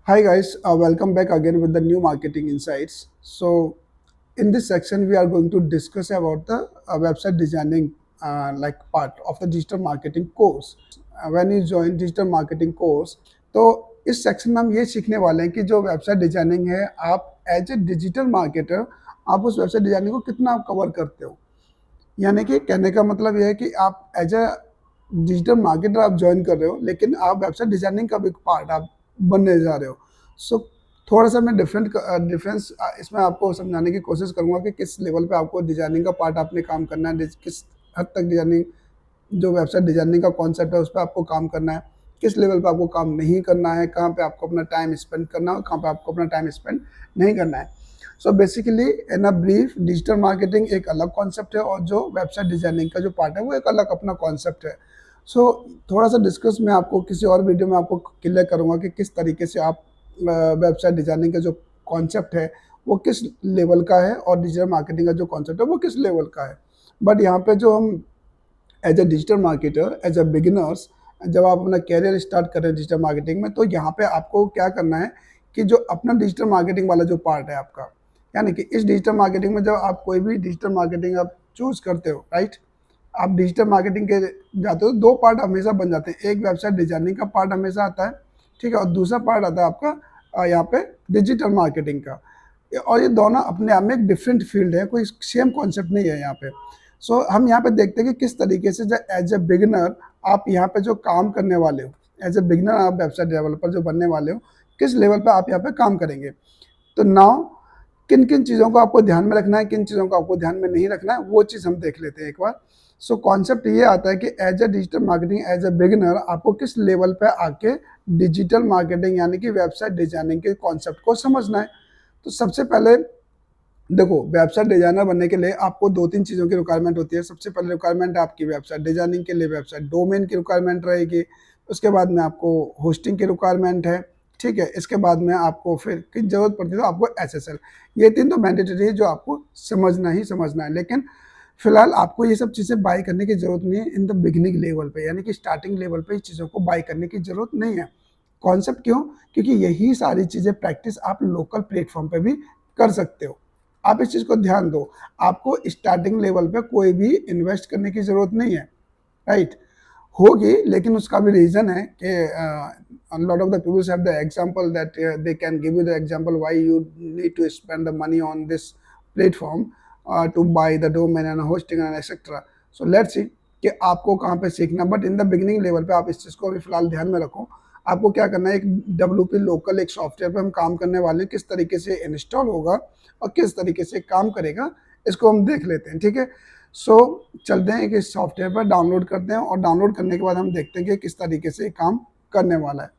Hi guys, welcome back again with the new marketing insights. So, in this section, we are going to discuss about the website designing like part of the digital marketing course. When you join digital marketing course, तो इस section में हम ये सीखने वाले हैं कि जो वेबसाइट डिजाइनिंग है, आप एज ए डिजिटल मार्केटर आप उस वेबसाइट डिजाइनिंग को कितना आप कवर करते हो। यानी कि कहने का मतलब ये है कि आप एज ए डिजिटल मार्केटर आप ज्वाइन कर रहे हो, लेकिन आप वेबसाइट डिजाइनिंग का भी पार्ट आप बनने जा रहे हो। सो थोड़ा सा मैं डिफरेंस इसमें आपको समझाने की कोशिश करूँगा कि किस लेवल पे आपको डिजाइनिंग का पार्ट आपने काम करना है, किस हद तक डिजाइनिंग जो वेबसाइट डिजाइनिंग का कॉन्सेप्ट है उस पर आपको काम करना है, किस लेवल पे आपको काम नहीं करना है, कहाँ पे आपको अपना टाइम स्पेंड करना है और कहाँ पे आपको अपना टाइम स्पेंड नहीं करना है। So basically in a brief, digital marketing एक अलग कॉन्सेप्ट है और जो वेबसाइट डिजाइनिंग का जो पार्ट है वो एक अलग अपना कॉन्सेप्ट है। सो थोड़ा सा डिस्कस मैं आपको किसी और वीडियो में आपको क्लियर करूँगा कि किस तरीके से आप वेबसाइट डिजाइनिंग का जो कॉन्सेप्ट है वो किस लेवल का है और डिजिटल मार्केटिंग का जो कॉन्सेप्ट है वो किस लेवल का है। बट यहाँ पे जो हम as a digital marketer, as a beginners, जब आप अपना कैरियर स्टार्ट कर रहे हैं डिजिटल मार्केटिंग में, तो यहाँ पे आपको क्या करना है कि जो अपना डिजिटल मार्केटिंग वाला जो पार्ट है आपका, यानी कि इस डिजिटल मार्केटिंग में जब आप कोई भी डिजिटल मार्केटिंग आप चूज करते हो, राइट, आप डिजिटल मार्केटिंग के जाते हो, दो पार्ट हमेशा बन जाते हैं। एक वेबसाइट डिजाइनिंग का पार्ट हमेशा आता है, ठीक है, और दूसरा पार्ट आता है आपका यहाँ पे डिजिटल मार्केटिंग का। और ये दोनों अपने आप में एक डिफरेंट फील्ड है, कोई सेम कॉन्सेप्ट नहीं है यहाँ पे। सो हम यहाँ पे देखते हैं कि किस तरीके से जो एज ए बिगिनर आप यहाँ पे जो काम करने वाले हो, एज ए बिगिनर आप वेबसाइट डेवलपर जो बनने वाले हो, किस लेवल पे आप यहाँ पे काम करेंगे। तो नाउ किन किन चीज़ों को आपको ध्यान में रखना है, किन चीज़ों को आपको ध्यान में नहीं रखना है, वो चीज़ हम देख लेते हैं एक बार। सो कॉन्सेप्ट ये आता है कि as a digital marketing, as a beginner आपको किस लेवल पे आके डिजिटल मार्केटिंग यानी कि वेबसाइट डिजाइनिंग के कॉन्सेप्ट को समझना है। तो सबसे पहले देखो, वेबसाइट डिजाइनर बनने के लिए आपको दो तीन चीज़ों की रिक्वायरमेंट होती है। सबसे पहले रिक्वायरमेंट आपकी वेबसाइट डिजाइनिंग के लिए वेबसाइट डोमेन की रिक्वायरमेंट रहेगी। उसके बाद में आपको होस्टिंग की रिक्वायरमेंट है, ठीक है। इसके बाद में आपको फिर की जरूरत पड़ती है तो आपको एसएसएल। ये तीन तो मैंडेटरी है जो आपको समझना ही समझना है। लेकिन फिलहाल आपको ये सब चीज़ें बाय करने की जरूरत नहीं है इन द बिगिनिंग लेवल पे, यानी कि स्टार्टिंग लेवल पे इस चीज़ों को बाय करने की जरूरत नहीं है। कॉन्सेप्ट क्यों? क्योंकि यही सारी चीज़ें प्रैक्टिस आप लोकल प्लेटफॉर्म पे भी कर सकते हो। आप इस चीज़ को ध्यान दो, आपको स्टार्टिंग लेवल पे कोई भी इन्वेस्ट करने की ज़रूरत नहीं है, राइट। होगी, लेकिन उसका भी रीज़न है कि lot of the peoples have the example that they can give you the example why you need to spend the money on this platform to buy the domain and hosting and etcetera. So let's see कि आपको कहाँ पे सीखना। But in the beginning level पे आप इस चीज़ को अभी फिलहाल ध्यान में रखो। आपको क्या करना है, एक डब्ल्यूपी लोकल एक सॉफ्टवेयर पे हम काम करने वाले हैं, किस तरीके से इंस्टॉल होगा और किस तरीके से काम करेगा इसको हम देख लेते हैं, ठीक है। सो चलते हैं कि सॉफ्टवेयर पर डाउनलोड करते हैं और डाउनलोड करने के बाद हम देखते हैं कि किस तरीके से काम करने वाला है।